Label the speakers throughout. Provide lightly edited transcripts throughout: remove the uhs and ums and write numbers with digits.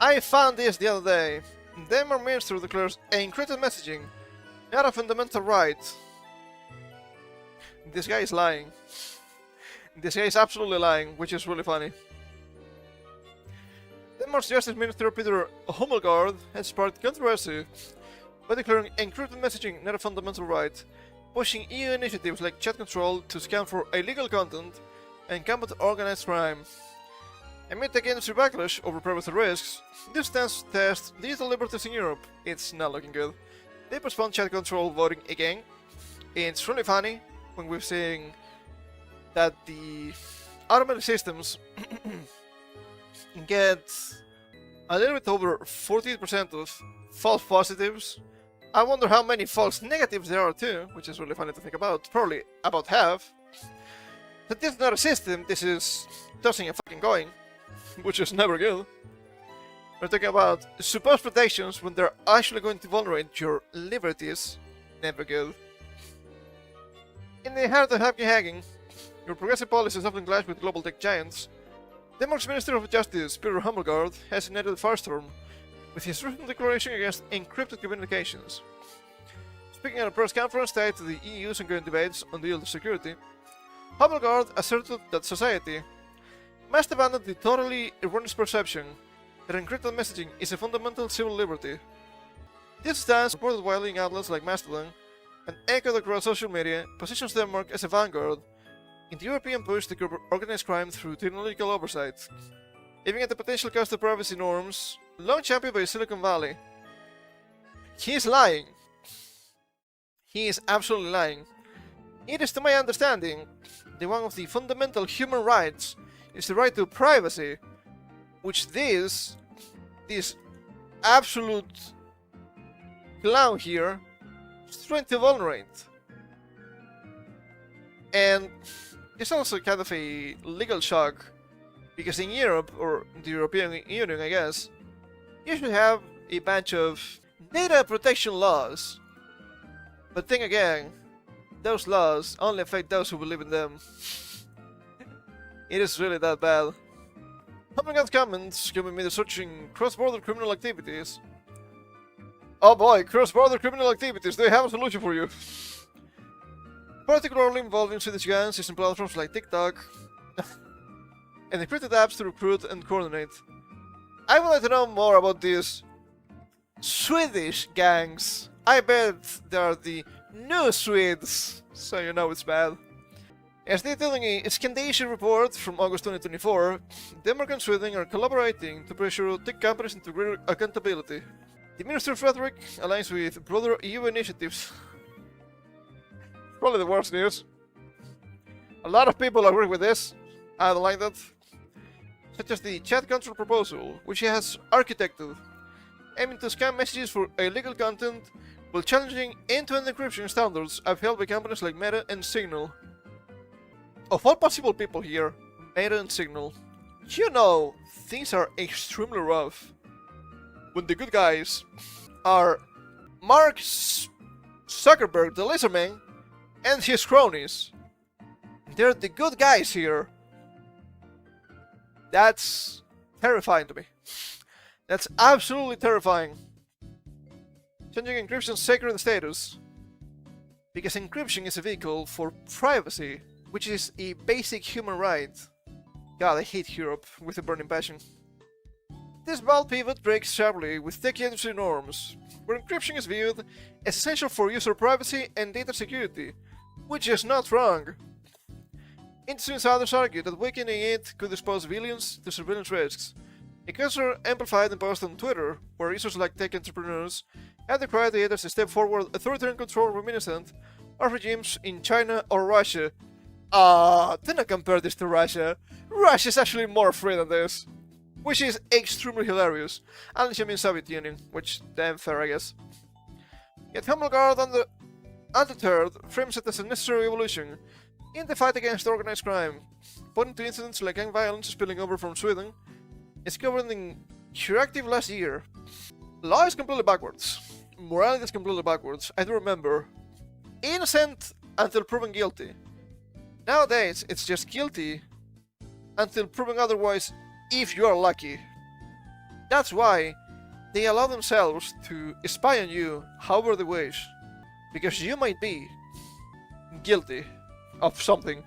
Speaker 1: I found this the other day. Denmark Minister declares encrypted messaging not a fundamental right. This guy is lying. This guy is absolutely lying, which is really funny. Denmark's Justice Minister Peter Hummelgaard has sparked controversy by declaring encrypted messaging not a fundamental right, pushing EU initiatives like chat control to scan for illegal content and combat organized crime. Amid the industry backlash over privacy risks, this stance tests digital liberties in Europe. It's not looking good. They postponed chat control voting again. It's really funny when we're seeing that the automated systems get a little bit over 40% of false positives. I wonder how many false negatives there are too, which is really funny to think about. Probably about half. But this is not a system, this is tossing and fucking going, which is never good. We're talking about supposed protections when they're actually going to vulnerate your liberties. Never good. In the heart of hacking, your progressive policies often clash with global tech giants. Denmark's Minister of Justice, Peter Hummelgaard, has ignited a firestorm with his recent declaration against encrypted communications. Speaking at a press conference tied to the EU's ongoing debates on digital security, Hummelgaard asserted that society must abandon the totally erroneous perception that encrypted messaging is a fundamental civil liberty. This stance, reported widely in outlets like Mastodon and echoed across social media, positions Denmark as a vanguard in the European push to curb organized crime through technological oversight, even at the potential cost of privacy norms long championed by Silicon Valley. He is lying. He is absolutely lying. It is, to my understanding, that one of the fundamental human rights is the right to privacy, which this absolute clown here is trying to vulnerate. And it's also kind of a legal shock, because in Europe, or the European Union I guess, you should have a bunch of data protection laws. But then again, those laws only affect those who believe in them. It is really that bad. Hummelgaard's comments can be made searching cross-border criminal activities. Oh boy, cross-border criminal activities, they have a solution for you. Particularly involving Swedish gangs using platforms like TikTok and encrypted apps to recruit and coordinate. I would like to know more about these Swedish gangs. I bet they are the new Swedes, so you know it's bad. As detailed in a Scandinavia report from August 2024, Denmark and Sweden are collaborating to pressure tech companies into greater accountability. The minister's rhetoric aligns with broader EU initiatives. Probably the worst news. A lot of people agree with this. I don't like that. Such as the chat control proposal, which he has architected, aiming to scan messages for illegal content while challenging end-to-end encryption standards upheld by companies like Meta and Signal. Of all possible people here, Meta and Signal, you know things are extremely rough when the good guys are Mark Zuckerberg, the Laserman, and his cronies. They're the good guys here. That's terrifying to me. That's absolutely terrifying. Changing encryption's sacred status, because encryption is a vehicle for privacy, which is a basic human right. God, I hate Europe with a burning passion. This bold pivot breaks sharply with tech industry norms, where encryption is viewed as essential for user privacy and data security, which is not wrong. Industry insiders argue that weakening it could expose billions to surveillance risks. A concern amplified in post on Twitter, where users like tech entrepreneurs have decried the as a step forward authoritarian control reminiscent of regimes in China or Russia. Do not compare this to Russia. Russia is actually more free than this, which is extremely hilarious, unless you mean Soviet Union, which damn fair I guess. Yet Hummelgaard, undeterred, frames it as a necessary evolution in the fight against organized crime, pointing to incidents like gang violence spilling over from Sweden, as covered in Ibaraki last year. Law is completely backwards. Morality is completely backwards. I do remember. Innocent until proven guilty. Nowadays, it's just guilty until proven otherwise, if you are lucky. That's why they allow themselves to spy on you however they wish, because you might be guilty of something,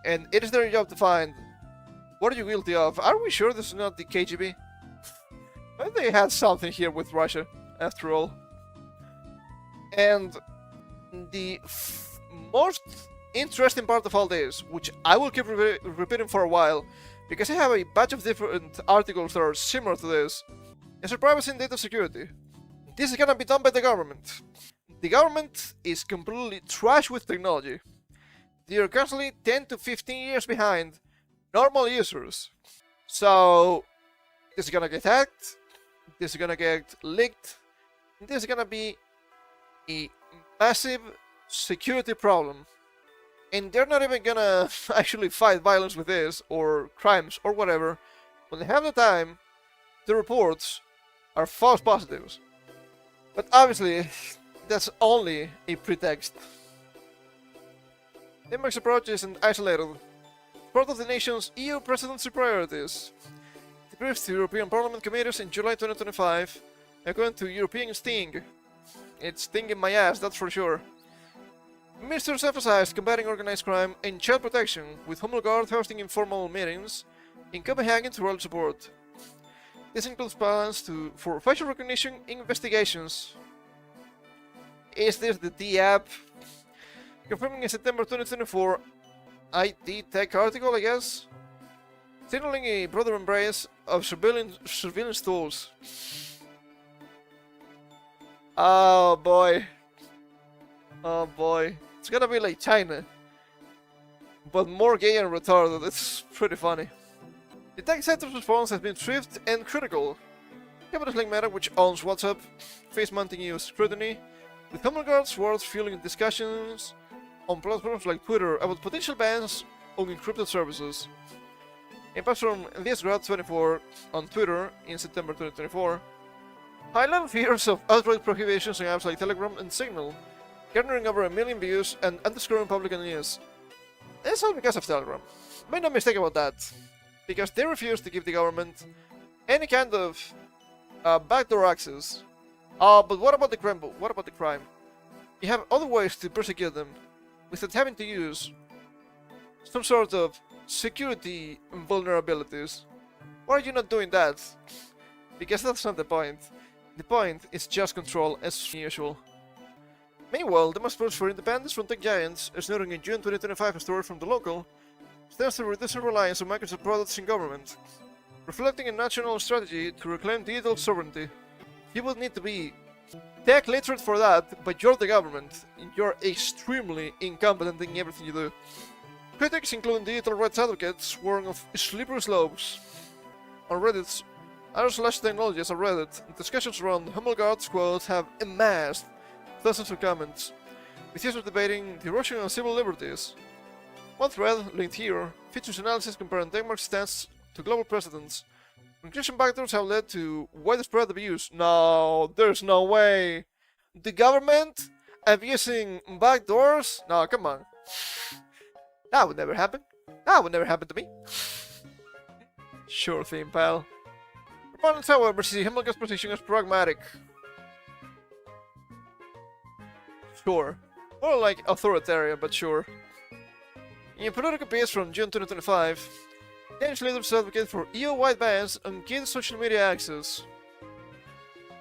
Speaker 1: and it is their job to find what are you guilty of. Are we sure this is not the KGB? Maybe they had something here with Russia, after all. And the most interesting part of all this, which I will keep repeating for a while, because I have a bunch of different articles that are similar to this, is privacy and data security. This is gonna be done by the government. The government is completely trash with technology. They are constantly 10 to 15 years behind normal users. So this is gonna get hacked, this is gonna get leaked, this is gonna be a massive security problem. And they're not even gonna actually fight violence with this, or crimes, or whatever. When they have the time, the reports are false positives. But obviously, that's only a pretext. Denmark's approach isn't isolated. Part of the nation's EU presidency priorities. The briefs to European Parliament committees in July 2025, according to European Sting. It's stinging my ass, that's for sure. Ministers emphasized combating organized crime and child protection, with Home Guard hosting informal meetings in Copenhagen to roll support. This includes plans for facial recognition investigations. Is this the D app? Confirming in September 2024 IT Tech article, I guess? Signaling a broader embrace of surveillance tools. Oh boy. Oh boy. It's gonna be like China, but more gay and retarded. It's pretty funny. The tech sector's response has been swift and critical. Capitalist Link Meta, which owns WhatsApp, face mounting EU scrutiny, with Home Guard's words fueling discussions on platforms like Twitter about potential bans on encrypted services. A post from ThisGrad24 on Twitter in September 2024 highlighted fears of outright prohibitions on apps like Telegram and Signal, garnering over 1 million views and underscoring public unease. It's all because of Telegram. Make no mistake about that, because they refuse to give the government any kind of backdoor access. But what about the crime? What about the crime? You have other ways to persecute them without having to use some sort of security vulnerabilities. Why are you not doing that? Because that's not the point. The point is just control as usual. Meanwhile, the mass push for independence from tech giants, as noted in June 2025 a story from The Local, stands to reduce reliance on Microsoft products in government, reflecting a national strategy to reclaim digital sovereignty. You would need to be tech literate for that, but you're the government, and you're extremely incompetent in everything you do. Critics, including digital rights advocates, warn of slippery slopes. On Reddit's r/technologies on Reddit, discussions around Home Guard's quotes have amassed thousands of comments, with users debating the erosion of civil liberties. One thread, linked here, features analysis comparing Denmark's stance to global precedents. Encryption backdoors have led to widespread abuse. No, there's no way. The government abusing backdoors? No, come on. That would never happen. That would never happen to me. Sure thing, pal. Proponents, however, see Himmelgar's position as pragmatic. Sure. More like authoritarian, but sure. In a political piece from June 2025, Danish leaders advocate for EU-wide bans on kids' social media access,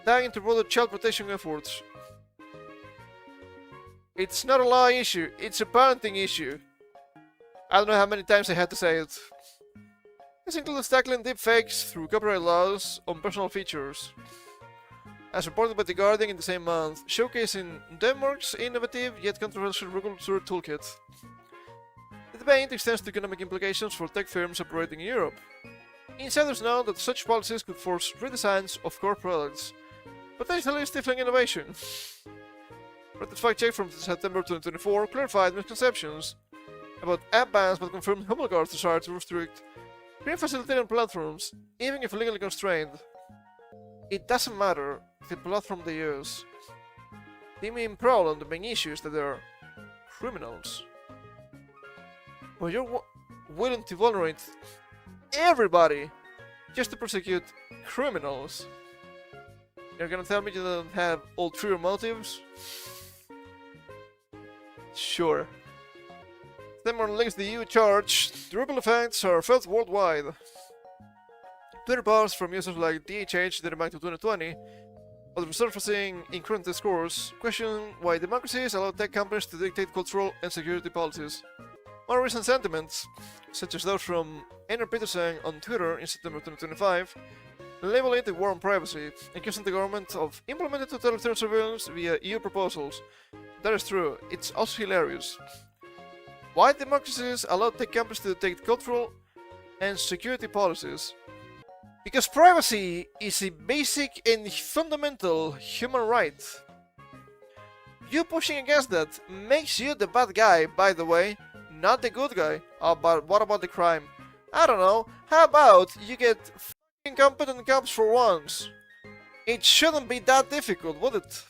Speaker 1: tying into broader child protection efforts. It's not a law issue, it's a parenting issue. I don't know how many times I had to say it. This includes tackling deepfakes through copyright laws on personal features, as reported by The Guardian in the same month, showcasing Denmark's innovative yet controversial regulatory toolkit. The debate extends to economic implications for tech firms operating in Europe. Insiders know that such policies could force redesigns of core products, potentially stifling innovation. Reddit's fact check from September 2024 clarified misconceptions about app bans but confirmed Home Guard's desire to restrict free facilitating platforms, even if legally constrained. It doesn't matter the platform they use. The main problem, the main issue is that they're criminals. But you're willing to vulnerate everybody just to persecute criminals. You're gonna tell me you don't have ulterior motives? Sure. Similar links the EU charge. The ripple effects are felt worldwide. Twitter posts from users like DHH dating back to 2020, while resurfacing in current discourse, question why democracies allow tech companies to dictate cultural and security policies. More recent sentiments, such as those from Einar Petersen on Twitter in September 2025, label it a war on privacy, accusing the government of implementing totalitarian surveillance via EU proposals. That is true, it's also hilarious. Why democracies allow tech companies to dictate cultural and security policies? Because privacy is a basic and fundamental human right. You pushing against that makes you the bad guy, by the way, not the good guy. But what about the crime? I don't know, how about you get f***ing competent cops for once? It shouldn't be that difficult, would it?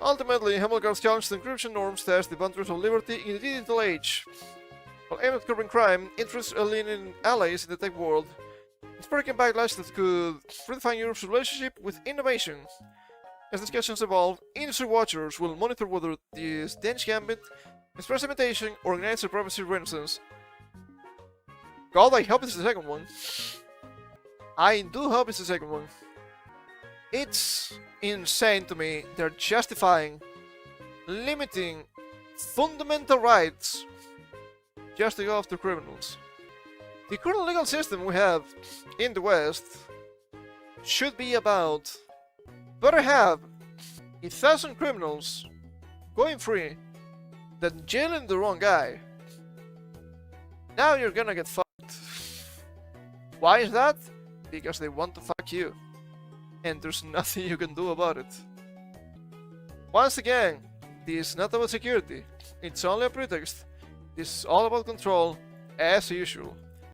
Speaker 1: Ultimately, Hamilcar's challenge to encryption norms test the boundaries of liberty in the digital age. While aimed at curbing crime, interests alienating allies in the tech world, sparking backlash that could redefine Europe's relationship with innovation. As discussions evolve, industry watchers will monitor whether this Danish gambit is precipitation or ignites a privacy renaissance. God, I hope it's the second one. I do hope it's the second one. It's insane to me they're justifying limiting fundamental rights just to go after criminals. The current legal system we have in the West should be about better have 1,000 criminals going free than jailing the wrong guy. Now you're gonna get fucked. Why is that? Because they want to fuck you. And there's nothing you can do about it. Once again, this is not about security. It's only a pretext. This is all about control, as usual.